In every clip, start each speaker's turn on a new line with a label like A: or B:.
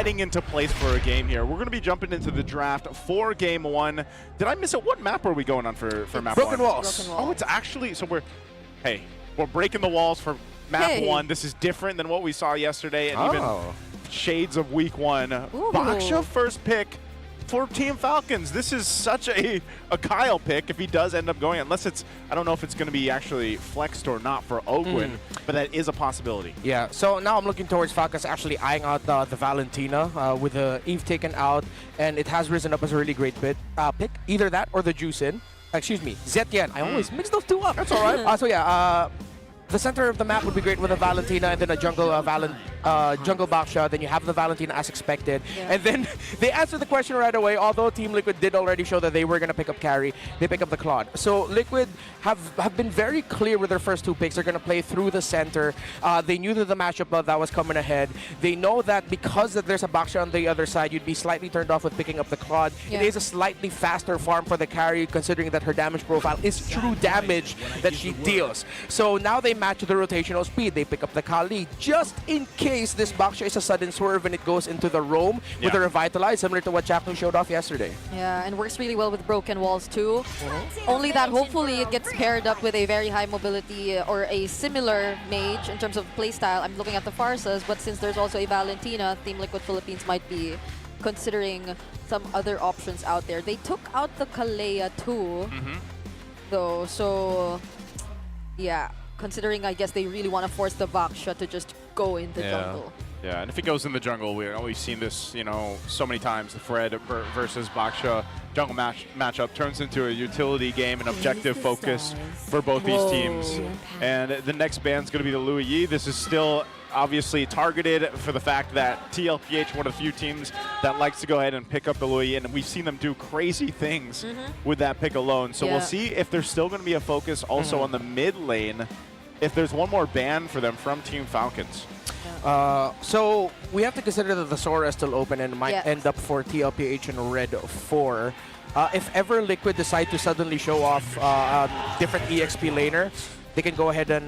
A: heading into place for a game here. We're going to be jumping into the draft for game 1. Did I miss it? What map are we going on for map 1?
B: Broken Walls.
A: Oh, it's actually, so we're breaking the walls for map 1. This is different than what we saw yesterday, and even shades of week 1. Baksha first pick for Team Falcons. This is such a Kyle pick if he does end up going, unless it's, I don't know if it's going to be actually flexed or not for Oakwood, but that is a possibility.
B: Yeah, so now I'm looking towards Falcons actually eyeing out the Valentina with the Eve taken out, and it has risen up as a really great pick. Either that or the Juice in. Excuse me, Zetien. I always mix those two up.
A: That's all right.
B: So yeah, the center of the map would be great with a Valentina and then a jungle jungle Baksha. Then you have the Valentina as expected. Yeah. And then they answered the question right away. Although Team Liquid did already show that they were going to pick up carry, they pick up the Claude. So Liquid have been very clear with their first 2 picks. They're going to play through the center. They knew that the matchup that was coming ahead. They know that because there's a Baksha on the other side, you'd be slightly turned off with picking up the Claude. Yeah. It is a slightly faster farm for the carry, considering that her damage profile is true damage that she deals. So now they match the rotational speed. They pick up the Kali just in case this Baksha is a sudden swerve and it goes into the roam with a Revitalize, similar to what Chapnu showed off yesterday.
C: Yeah, and works really well with Broken Walls too. Only that hopefully it gets paired up with a very high mobility or a similar mage in terms of playstyle. I'm looking at the Farsas, but since there's also a Valentina, Team Liquid Philippines might be considering some other options out there. They took out the Kalea too, though, so yeah. Considering, I guess, they really want to force the Baksha to just go in the jungle.
A: Yeah, and if it goes in the jungle, we've seen this, you know, so many times. The Fred versus Baksha jungle matchup turns into a utility game, an objective focus for both these teams. And the next ban's going to be the Louis Yi. This is still obviously targeted for the fact that TLPH, one of the few teams that likes to go ahead and pick up the Louis, and we've seen them do crazy things with that pick alone. So we'll see if there's still going to be a focus also on the mid lane, if there's one more ban for them from Team Falcons.
B: So we have to consider that the Sora is still open and might end up for TLPH in Red 4. If ever Liquid decide to suddenly show off a different EXP laner, they can go ahead and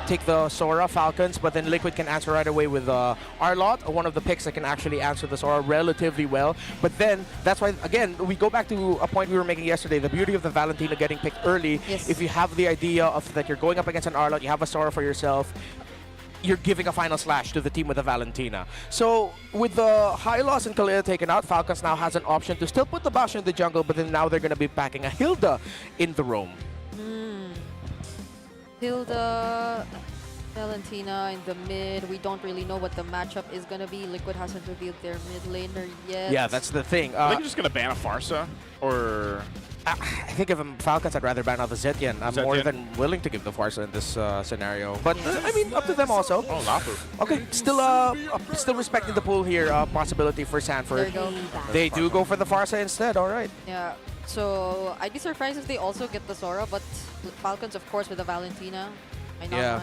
B: take the Sora Falcons, but then Liquid can answer right away with Arlott, one of the picks that can actually answer the Sora relatively well. But then, that's why, again, we go back to a point we were making yesterday, the beauty of the Valentina getting picked early. If you have the idea of that you're going up against an Arlott, you have a Sora for yourself, you're giving a final slash to the team with a Valentina. So with the high loss and Kalea taken out, Falcons now has an option to still put the Baksha in the jungle, but then now they're going to be packing a Hilda in the roam.
C: Hilda, Valentina in the mid. We don't really know what the matchup is going to be. Liquid hasn't revealed their mid laner yet.
B: Yeah, that's the thing.
A: I think you're just going to ban a Farsa, or...
B: I think if I'm Falcons, I'd rather ban out the Zetien. I'm more than willing to give the Farsa in this scenario. But, I mean, up to them also.
A: Oh, Lafu.
B: Okay, still respecting the pool here. Possibility for Sanford.
C: There you go.
B: They do go for the Farsa instead, all right.
C: Yeah. So I'd be surprised if they also get the Sora, but Falcons, of course, with the Valentina. Might not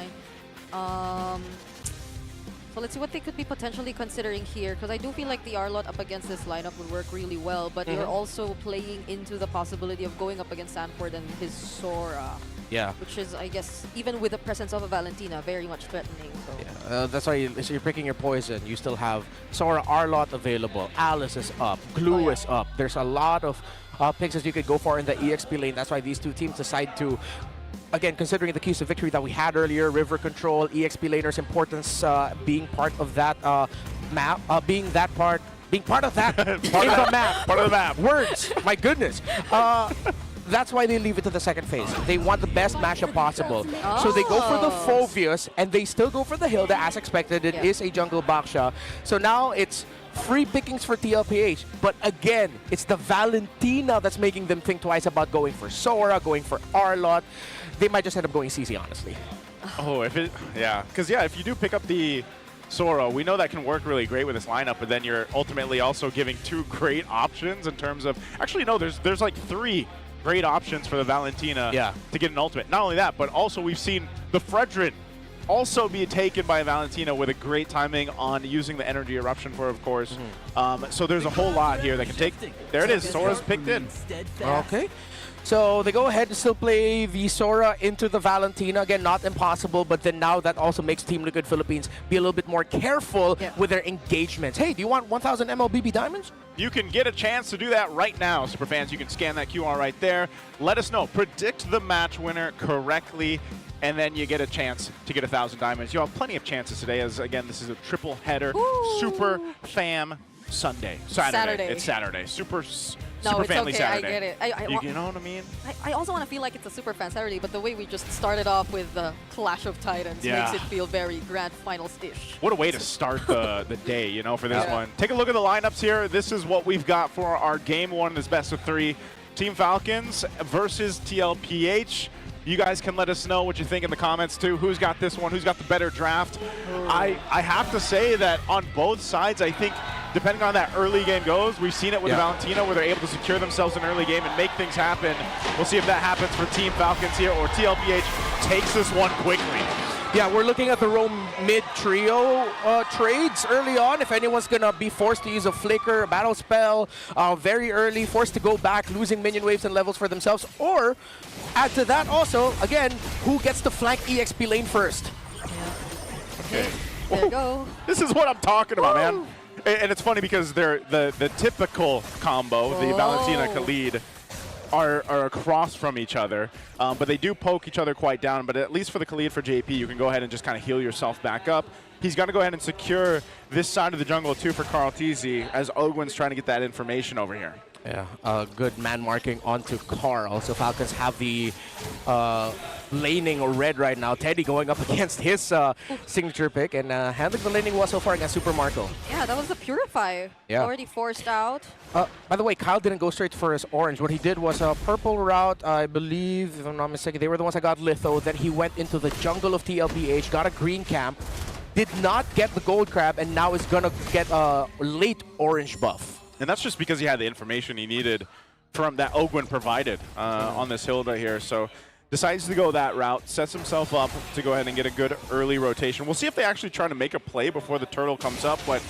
C: mind. So let's see what they could be potentially considering here, because I do feel like the Arlott up against this lineup would work really well, but you're also playing into the possibility of going up against Sanford and his Sora.
B: Yeah.
C: Which is, I guess, even with the presence of a Valentina, very much threatening. So.
B: Yeah, that's why you're picking your poison. You still have Sora Arlott available. Alice is up. Glue is up. There's a lot of picks that you could go for in the EXP lane. That's why these two teams decide to, again, considering the keys to victory that we had earlier, river control, EXP laners' importance being part of that map, being part of that part of the map.
A: Part of the map.
B: Words, my goodness. That's why they leave it to the second phase. They want the best matchup possible. So they go for the Phoveus, and they still go for the Hilda as expected. It is a jungle Baksha. So now it's free pickings for TLPH. But again, it's the Valentina that's making them think twice about going for Sora, going for Arlott. They might just end up going CC, honestly.
A: Oh, if you do pick up the Sora, we know that can work really great with this lineup, but then you're ultimately also giving 2 great options in terms of, actually no, there's like 3 great options for the Valentina to get an ultimate. Not only that, but also we've seen the Fredrin also be taken by Valentina with a great timing on using the energy eruption for, of course. So there's a whole lot here that can take. There it is. Sora's picked in.
B: Okay. So they go ahead and still play the Sora into the Valentina. Again, not impossible, but then now that also makes Team Liquid Philippines be a little bit more careful with their engagements. Hey, do you want 1,000 MLBB diamonds?
A: You can get a chance to do that right now, Superfans. You can scan that QR right there. Let us know. Predict the match winner correctly, and then you get a chance to get 1,000 diamonds. You'll have plenty of chances today, as, again, this is a triple header.
C: Ooh.
A: Super Fam Sunday. Saturday. It's Saturday. Super Family
C: okay.
A: Saturday.
C: I get it.
A: You know what I mean?
C: I also want to feel like it's a super fan Saturday, but the way we just started off with the Clash of Titans makes it feel very grand finals-ish.
A: What a way to start the day, you know, for this one. Take a look at the lineups here. This is what we've got for our game one, this best of 3. Team Falcons versus TLPH. You guys can let us know what you think in the comments too. Who's got this one? Who's got the better draft? I have to say that on both sides, I think depending on that early game goes, we've seen it with Valentina where they're able to secure themselves an early game and make things happen. We'll see if that happens for Team Falcons here, or TLPH takes this one quickly.
B: Yeah, we're looking at the Rome mid-trio trades early on. If anyone's going to be forced to use a flicker, a battle spell very early, forced to go back, losing minion waves and levels for themselves. Or, add to that also, again, who gets to flank EXP lane first?
C: Okay, there you go.
A: This is what I'm talking about, man. And it's funny because they're the typical combo, the Valentina Khalid, are across from each other, but they do poke each other quite down. But at least for the Khalid for JP, you can go ahead and just kind of heal yourself back up. He's got to go ahead and secure this side of the jungle too for Carl TZ, as Ogwin's trying to get that information over here.
B: Yeah, good man marking onto Carl. So Falcons have the laning red right now. Teddy going up against his signature pick and handling the laning well so far against Super Marco.
C: Yeah, that was the Purify. Already forced out.
B: By the way, Kyle didn't go straight for his orange. What he did was a purple route, I believe, if I'm not mistaken. They were the ones that got litho. Then he went into the jungle of TLPH, got a green camp, did not get the gold crab, and now is going to get a late orange buff.
A: And that's just because he had the information he needed from that Ogwin provided on this Hilda here. So decides to go that route, sets himself up to go ahead and get a good early rotation. We'll see if they actually try to make a play before the turtle comes up, but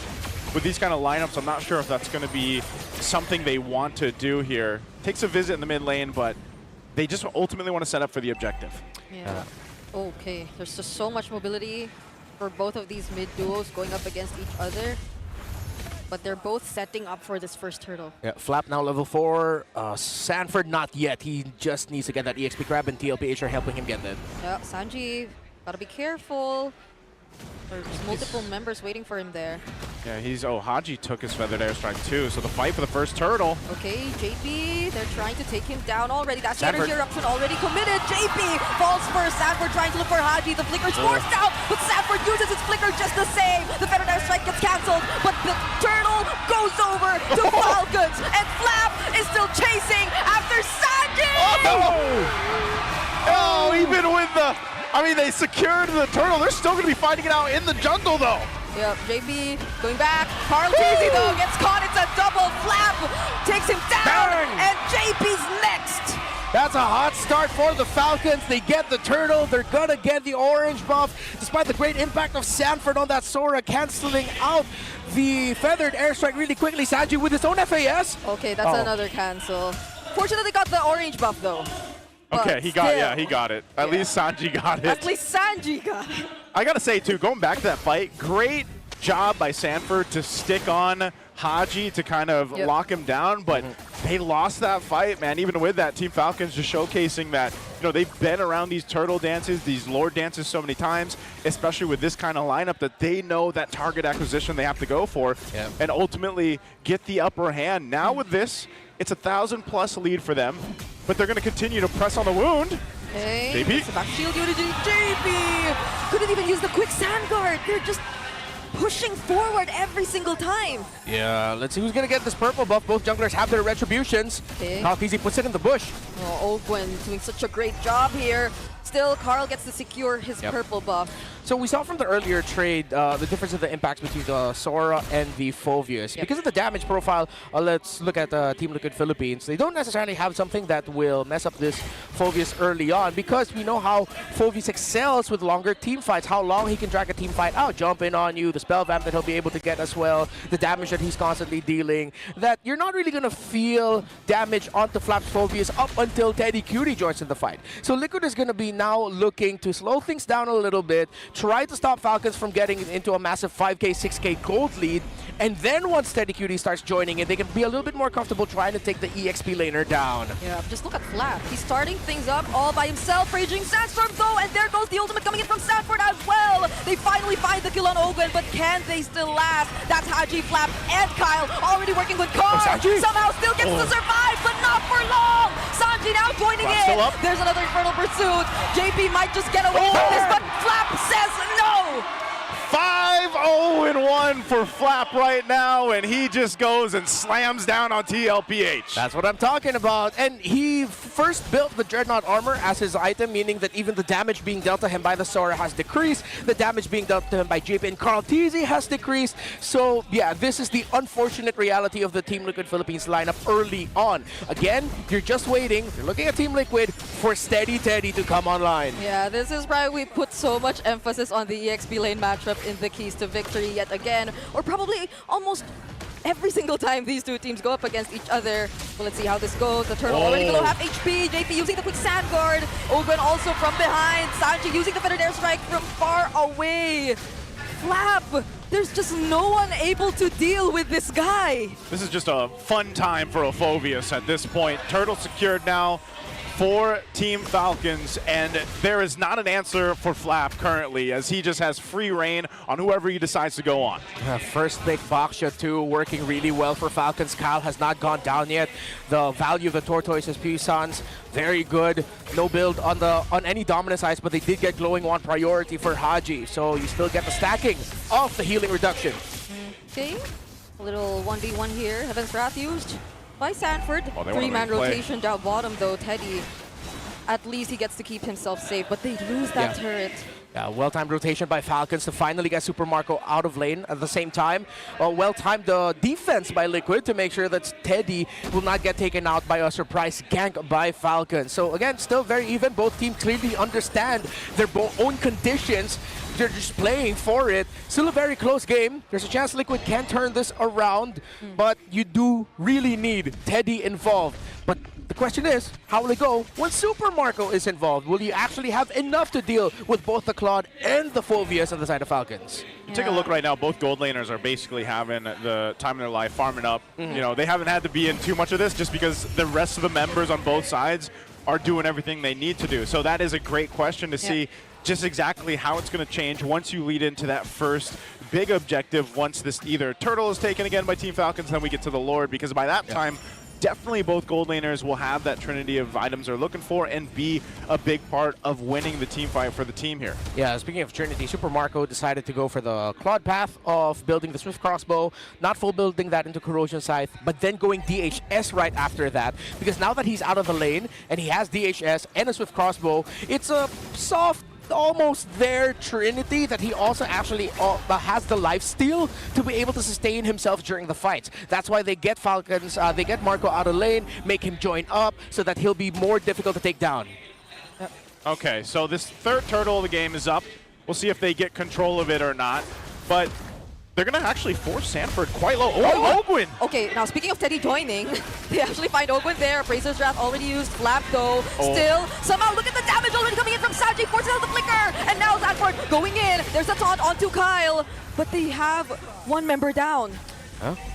A: with these kind of lineups, I'm not sure if that's going to be something they want to do here. Takes a visit in the mid lane, but they just ultimately want to set up for the objective.
C: Yeah. Okay, there's just so much mobility for both of these mid duos going up against each other. But they're both setting up for this first turtle.
B: Yeah, Flap now level 4. Sanford not yet. He just needs to get that EXP grab, and TLPH are helping him get that.
C: Yeah, Sanji, gotta be careful. There's multiple members waiting for him there.
A: Yeah, Haji took his feathered airstrike too, so the fight for the first turtle.
C: Okay, JP, they're trying to take him down already. That's the energy eruption already committed. JP falls first. Sanford trying to look for Haji. The flicker's forced out, but Sanford uses his flicker just the same. The feathered airstrike gets cancelled, but the turtle goes over to Falcons, and Flap is still chasing after Sanji!
A: Oh, even with the... I mean, they secured the turtle. They're still going to be fighting it out in the jungle, though.
C: Yep, JP going back. Carl TZ, though, gets caught. It's a double flap. Takes him down, and JP's next.
B: That's a hot start for the Falcons. They get the turtle. They're going to get the orange buff. Despite the great impact of Sanford on that Sora, canceling out the feathered airstrike really quickly. Sanji with his own FAS.
C: Okay, that's another cancel. Fortunately, got the orange buff, though.
A: Okay, he got it. At least Sanji got it.
C: At least Sanji got it.
A: I gotta say too, going back to that fight, great job by Sanford to stick on Haji to kind of lock him down, but they lost that fight, man. Even with that, Team Falcons just showcasing that, you know, they've been around these turtle dances, these lord dances so many times, especially with this kind of lineup, that they know that target acquisition they have to go for and ultimately get the upper hand. Now with this, it's 1,000+ lead for them, but they're going to continue to press on the wound.
C: Okay,
A: JP.
C: it's a back shield unit. JP couldn't even use the quick sand guard. They're just pushing forward every single time.
B: Yeah, let's see who's going to get this purple buff. Both junglers have their retributions.
C: Okay.
B: How easy puts it in the bush.
C: Oh, Ogwin doing such a great job here. Still, Carl gets to secure his purple buff.
B: So we saw from the earlier trade the difference in the impacts between the Sora and the Phoveus. Because of the damage profile, let's look at Team Liquid Philippines. They don't necessarily have something that will mess up this Phoveus early on because we know how Phoveus excels with longer team fights, how long he can drag a team fight out, jump in on you, the spell vamp that he'll be able to get as well, the damage that he's constantly dealing, that you're not really going to feel damage onto Flap's Phoveus up until Teddy Cutie joins in the fight. So Liquid is going to be now looking to slow things down a little bit, try to stop Falcons from getting into a massive 5k, 6k gold lead, and then once Teddy Cutie starts joining in, they can be a little bit more comfortable trying to take the EXP laner down.
C: Yeah, just look at Flap. He's starting things up all by himself. Raging Sandstorm though, and there goes the ultimate coming in from Sanford as well. They finally find the kill on Ogun, but can they still last? That's Haji, Flap, and Kyle already working with Carl. Somehow still gets to survive, but not for long. Sanji now joining in. There's another Infernal Pursuit. JP might just get away from this, but Flap says no.
A: 5-0-1 for Flap right now, and he just goes and slams down on TLPH.
B: That's what I'm talking about. And he first built the Dreadnought armor as his item, meaning that even the damage being dealt to him by the Sora has decreased. The damage being dealt to him by JP and Carl TZ has decreased. So yeah, this is the unfortunate reality of the Team Liquid Philippines lineup early on. Again, you're just waiting. You're looking at Team Liquid for Steady Teddy to come online.
C: Yeah, this is why we put so much emphasis on the EXP lane matchup in the keys to victory yet again, or probably almost every single time these two teams go up against each other. Well, let's see how this goes. The turtle already below half HP. JP using the quick sand guard. Ogun also from behind. Sanji using the feathered airstrike from far away. Flap, there's just no one able to deal with this guy.
A: This is just a fun time for a Phoveus at this point. Turtle secured now for Team Falcons, and there is not an answer for Flap currently, as he just has free reign on whoever he decides to go on.
B: First pick Baksha too, working really well for Falcons. Kyle has not gone down yet. The value of the Tortoise's Puissance, very good. No build on any dominance ice, but they did get glowing wand priority for Haji, so you still get the stacking of the healing reduction.
C: Okay, a little 1v1 here. Heaven's Wrath used by Sanford.
A: Oh,
C: Three-man rotation down bottom though. Teddy, at least he gets to keep himself safe, but they lose that turret.
B: Yeah, well-timed rotation by Falcons to finally get Super Marco out of lane at the same time. Well-timed defense by Liquid to make sure that Teddy will not get taken out by a surprise gank by Falcons. So again, still very even. Both teams clearly understand their own conditions. They're just playing for it. Still a very close game. There's a chance Liquid can turn this around, but you do really need Teddy involved. But the question is, how will it go when Super Marco is involved? Will you actually have enough to deal with both the Claude and the Phoveus on the side of Falcons?
A: Take a look right now. Both gold laners are basically having the time of their life, farming up. You know, they haven't had to be in too much of this just because the rest of the members on both sides are doing everything they need to do. So that is a great question to see just exactly how it's going to change once you lead into that first big objective. Once this either turtle is taken again by Team Falcons, then we get to the Lord, because by that time, definitely both gold laners will have that trinity of items they're looking for and be a big part of winning the team fight for the team here.
B: Yeah, speaking of trinity, Super Marco decided to go for the Claude path of building the Swift Crossbow, not full building that into Corrosion Scythe, but then going DHS right after that, because now that he's out of the lane and he has DHS and a Swift Crossbow, it's a soft, almost there trinity that he also actually has the lifesteal to be able to sustain himself during the fights. That's why they get Falcons, they get Marco out of lane, make him join up so that he'll be more difficult to take down.
A: Okay, so this third turtle of the game is up. We'll see if they get control of it or not, but they're going to actually force Sanford quite low. Oh, Ogwin!
C: Okay, now speaking of Teddy joining, they actually find Ogwin there. Appraiser's Wrath already used. Flap though, still. Somehow look at the damage already coming in from Sanji. Forces out the flicker. And now Sanford going in. There's a taunt onto Kyle. But they have one member down.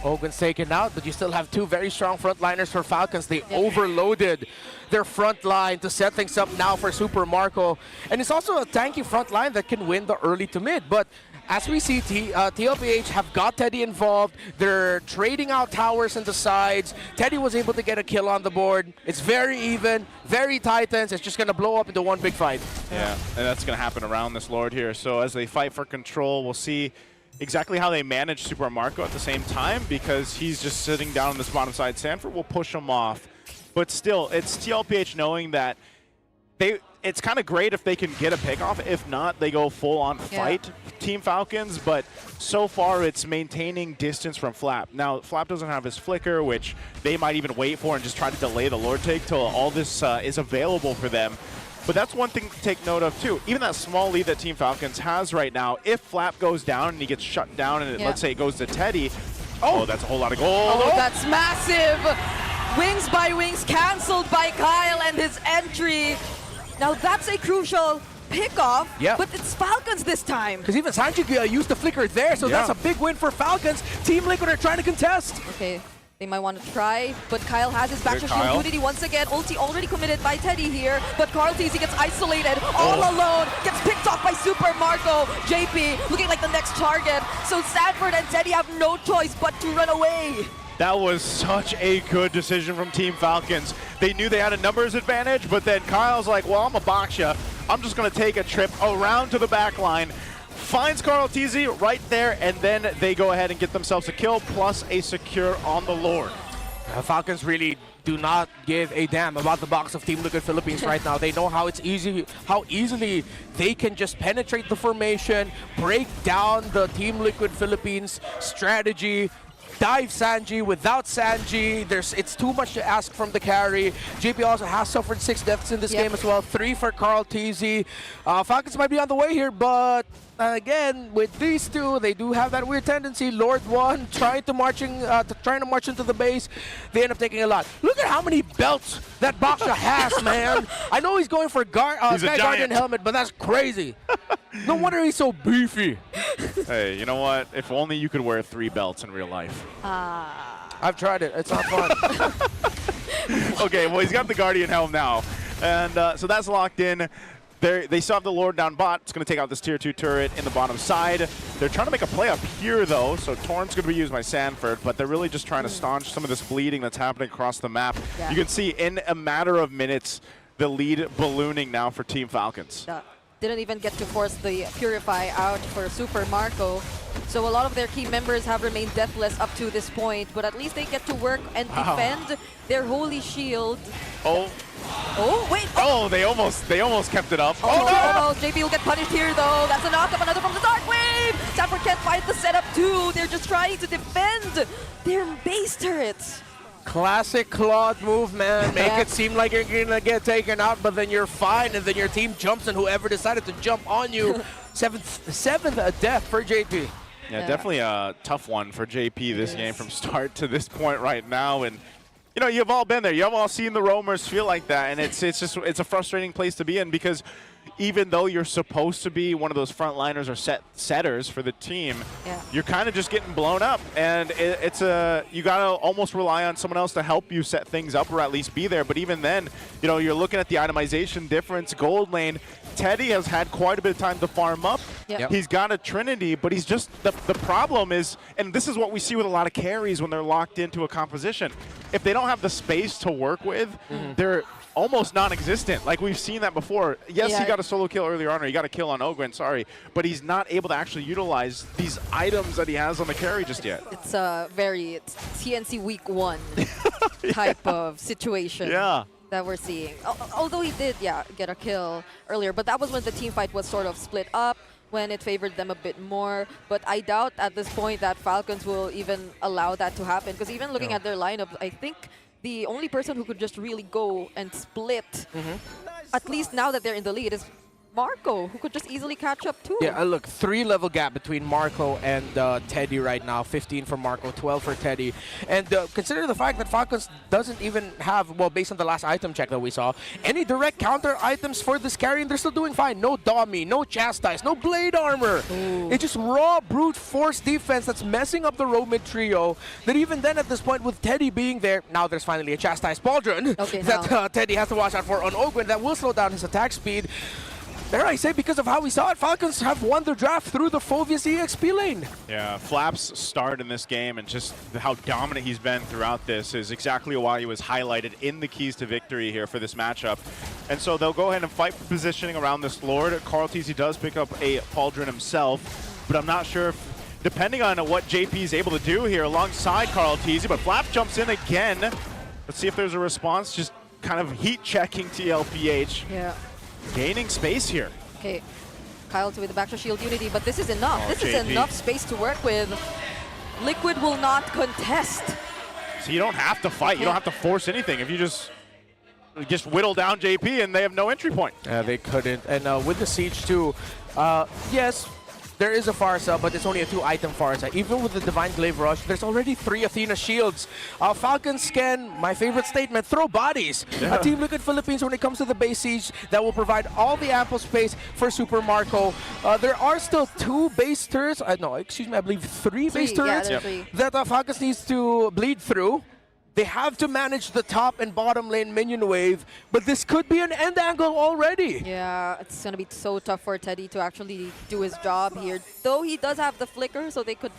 B: Ogwin's taken out, but you still have two very strong frontliners for Falcons. They overloaded their front line to set things up now for Super Marco. And it's also a tanky front line that can win the early to mid. But as we see, TLPH have got Teddy involved. They're trading out towers and the sides. Teddy was able to get a kill on the board. It's very even, very Titans. It's just going to blow up into one big fight.
A: Yeah, and that's going to happen around this Lord here. So as they fight for control, we'll see exactly how they manage Super Marco at the same time, because he's just sitting down on this bottom side. Sanford will push him off. But still, it's TLPH knowing that it's kind of great if they can get a pick off. If not, they go full-on fight Team Falcons. But so far, it's maintaining distance from Flap. Now, Flap doesn't have his flicker, which they might even wait for and just try to delay the Lord take till all this is available for them. But that's one thing to take note of, too. Even that small lead that Team Falcons has right now, if Flap goes down and he gets shut down and let's say it goes to Teddy, oh, that's a whole lot of gold.
C: Oh, that's massive. Wings by wings canceled by Kyle and his entry. Now that's a crucial pickoff, but it's Falcons this time.
B: Because even Sanji used the flicker there, so that's a big win for Falcons. Team Liquid are trying to contest.
C: Okay. They might want to try, but Kyle has his back to shield Unity once again. Ulti already committed by Teddy here, but CarlTeasy gets isolated all alone, gets picked off by Super Marco. JP looking like the next target, so Sanford and Teddy have no choice but to run away.
A: That was such a good decision from Team Falcons. They knew they had a numbers advantage, but then Kyle's like, well, I'm a Baksha. I'm just going to take a trip around to the back line. Finds CarlTeasy right there, and then they go ahead and get themselves a kill, plus a secure on the Lord.
B: Falcons really do not give a damn about the box of Team Liquid Philippines right now. They know how easily they can just penetrate the formation, break down the Team Liquid Philippines strategy, dive Sanji. Without Sanji, it's too much to ask from the carry. JP also has suffered 6 deaths in this game as well. 3 for CarlTeasy. Falcons might be on the way here, but again, with these two, they do have that weird tendency. Lord 1 trying to march into the base. They end up taking a lot. Look at how many belts that Baksha has, man. I know he's going for Sky Guardian helmet, but that's crazy. No wonder he's so beefy.
A: Hey, you know what? If only you could wear 3 belts in real life.
B: I've tried it. It's not fun.
A: Okay, well, he's got the Guardian helm now. And so that's locked in. They still have the Lord down bot. It's going to take out this tier 2 turret in the bottom side. They're trying to make a play up here, though, so Torn's going to be used by Sanford, but they're really just trying to staunch some of this bleeding that's happening across the map. You can see in a matter of minutes, the lead ballooning now for Team Falcons.
C: Didn't even get to force the Purify out for Super Marco. So a lot of their key members have remained deathless up to this point, but at least they get to work and defend their holy shield. Oh, wait.
A: Oh, they almost kept it up.
C: Oh, no. JP will get punished here, though. That's a knock-up, another from the Dark Wave. Sanford can't find the setup, too. They're just trying to defend their base turrets.
B: Classic Claude move, man. Make it seem like you're going to get taken out, but then you're fine, and then your team jumps, and whoever decided to jump on you. seventh death for JP.
A: Yeah, definitely a tough one for JP this game from start to this point right now. And you know, you've all been there. You've all seen the roamers feel like that, and it's a frustrating place to be in because even though you're supposed to be one of those frontliners or setters for the team, you're kind of just getting blown up, and you gotta almost rely on someone else to help you set things up or at least be there. But even then, you know, you're looking at the itemization difference. Gold lane, Teddy has had quite a bit of time to farm up. He's got a Trinity, but he's just the problem is, and this is what we see with a lot of carries when they're locked into a composition. If they don't have the space to work with, they're almost non-existent. Like we've seen that before. Yes, he got a solo kill earlier on, or he got a kill on Ogwen, sorry, but he's not able to actually utilize these items that he has on the carry just yet.
C: It's a very TNC week 1 type of situation that we're seeing. Although he did, get a kill earlier, but that was when the team fight was sort of split up, when it favored them a bit more. But I doubt at this point that Falcons will even allow that to happen, because even looking at their lineup, I think the only person who could just really go and split, at least now that they're in the lead, is Marco, who could just easily catch up too.
B: Yeah, look, 3-level gap between Marco and Teddy right now. 15 for Marco, 12 for Teddy. And consider the fact that Falcons doesn't even have, well, based on the last item check that we saw, any direct counter items for this carry, and they're still doing fine. No Dommy, no Chastise, no Blade Armor. It's just raw brute force defense that's messing up the Romid trio. That even then, at this point, with Teddy being there, now there's finally a Chastise Pauldron that Teddy has to watch out for on Ogwen that will slow down his attack speed. Dare I say, because of how we saw it, Falcons have won the draft through the Phoveus EXP lane.
A: Yeah, Flap's start in this game and just how dominant he's been throughout this is exactly why he was highlighted in the keys to victory here for this matchup. And so they'll go ahead and fight for positioning around this Lord. CarlTeasy does pick up a Pauldron himself, but I'm not sure if, depending on what JP is able to do here alongside CarlTeasy, but Flap jumps in again. Let's see if there's a response, just kind of heat checking TLPH.
C: Yeah.
A: gaining space here.
C: Okay, Kyle with the backshot shield unity, but this is enough.
A: Oh,
C: this is
A: JP.
C: enough space to work with. Liquid will not contest.
A: So you don't have to fight. You don't have to force anything. If you just whittle down JP and they have no entry point.
B: They couldn't. And with the Siege too, yes, there is a Farsa, but it's only a 2-item Farsa. Even with the Divine Glaive Rush, there's already 3 Athena shields. Falcons can, my favorite statement, throw bodies.
A: Yeah.
B: Team Liquid Philippines, when it comes to the base Siege, that will provide all the ample space for Super Marco. There are still 2 base turrets, no, excuse me, I believe 3 base turrets
C: Yeah, three.
B: that Falcons needs to bleed through. They have to manage the top and bottom lane minion wave, but this could be an end angle already.
C: Yeah, it's going to be so tough for Teddy to actually do his job here. Though he does have the flicker, so they could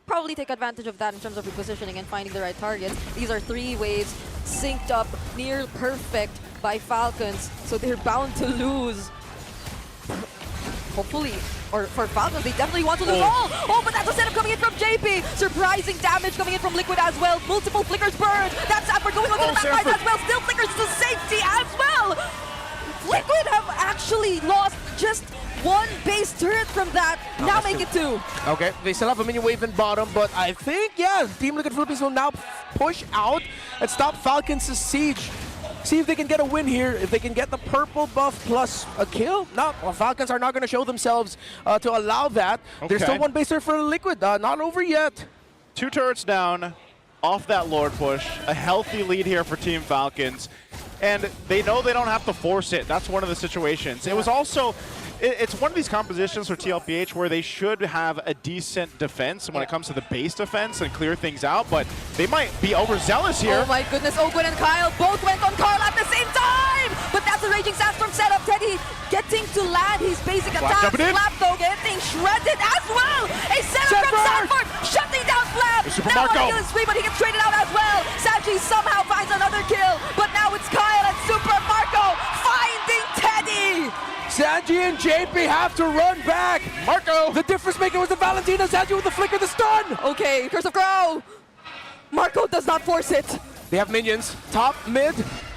C: probably take advantage of that in terms of repositioning and finding the right targets. These are 3 waves synced up, near perfect by Falcons, so they're bound to lose. Hopefully, or for Falcons, they definitely want to lose all. Oh, but that's a setup coming in from JP. Surprising damage coming in from Liquid as well. Multiple flickers burned. That's Sanford going on to the back line as well. Still flickers to safety as well. Liquid have actually lost just 1 base turret from that. Now make it 2.
B: Okay, they still have a minion wave in bottom, but I think, yeah, Team Liquid Philippines will now push out and stop Falcons' siege. See if they can get a win here. If they can get the purple buff plus a kill. No, well, Falcons are not going to show themselves to allow that.
A: Okay.
B: There's still 1 base turret for Liquid. Not over yet.
A: 2 turrets down off that Lord push. A healthy lead here for Team Falcons. And they know they don't have to force it. That's one of the situations. It was also, it's one of these compositions for TLPH where they should have a decent defense when it comes to the base defense and clear things out, but they might be overzealous here.
C: Oh my goodness, Ogwen and Kyle both went on Carl at the same time! But that's a Raging Sandstorm setup. Teddy getting to land his basic attack. Flap though getting shredded as well! A setup from Sanford shutting down Flap!
A: Super
C: Now
A: Marco.
C: on the spree, but he gets traded out as well. Sanji somehow finds another kill, but now it's Kyle and Super Marco finding Teddy!
B: Sanji and JP have to run back.
A: Marco!
B: The difference maker was the Valentina. Sanji with the flicker, the stun.
C: Okay, Curse of Crow! Marco does not force it.
B: They have minions. Top, mid.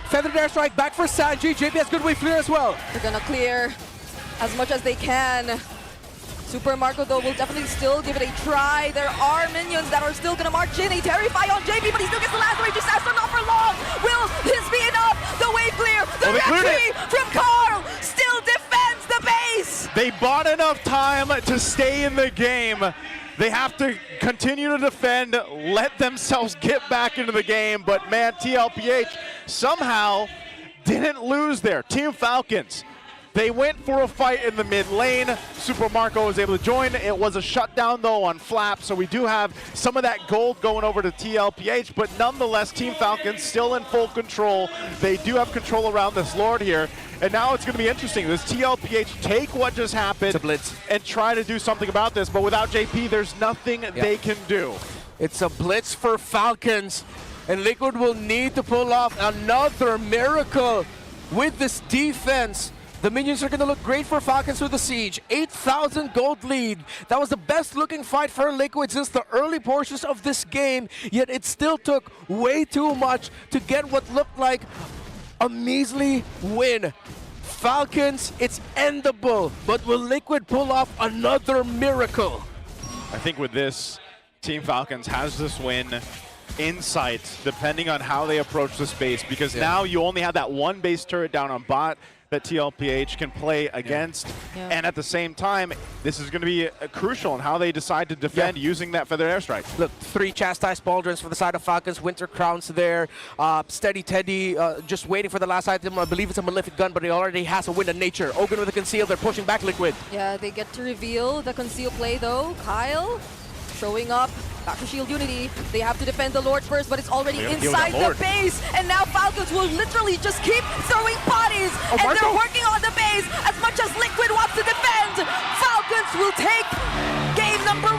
B: Feathered Airstrike back for Sanji. JP has good wave clear as well.
C: They're gonna clear as much as they can. Super Marco, though, will definitely still give it a try. There are minions that are still gonna march in. A Terrify on JP, but he still gets the last wave. Disaster not for long. Will this be enough? The wave clear. The retry from Carl still defends the base.
A: They bought enough time to stay in the game. They have to continue to defend, let themselves get back into the game, but man, TLPH somehow didn't lose there. Team Falcons, they went for a fight in the mid lane. Super Marco was able to join. It was a shutdown though on Flap, so we do have some of that gold going over to TLPH, but nonetheless, Team Falcons still in full control. They do have control around this Lord here, and now it's going to be interesting. Does TLPH take what just happened and try to do something about this? But without JP, there's nothing they can do.
B: It's a blitz for Falcons, and Liquid will need to pull off another miracle with this defense. The minions are going to look great for Falcons with the siege. 8,000 gold lead. That was the best looking fight for Liquid since the early portions of this game, yet it still took way too much to get what looked like a measly win. Falcons, it's endable, but will Liquid pull off another miracle?
A: I think with this, Team Falcons has this win in sight, depending on how they approach the space, because now you only have that 1 base turret down on bot that TLPH can play against, and at the same time, this is going to be crucial in how they decide to defend using that Feathered Airstrike.
B: Look, 3 Chastised Pauldrons for the side of Falcons, Winter Crowns there, Steady Teddy just waiting for the last item. I believe it's a Malefic Gun, but he already has a Wind of Nature. Ogun with a Conceal, they're pushing back Liquid.
C: Yeah, they get to reveal the conceal play though. Kyle showing up. Back to Shield Unity. They have to defend the Lord first, but it's already inside the base. And now Falcons will literally just keep throwing bodies. And they're working on the base as much as Liquid wants to defend. Falcons will take game number 1.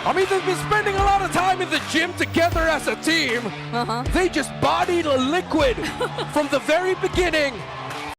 B: I mean, they've been spending a lot of time in the gym together as a team. They just bodied Liquid from the very beginning.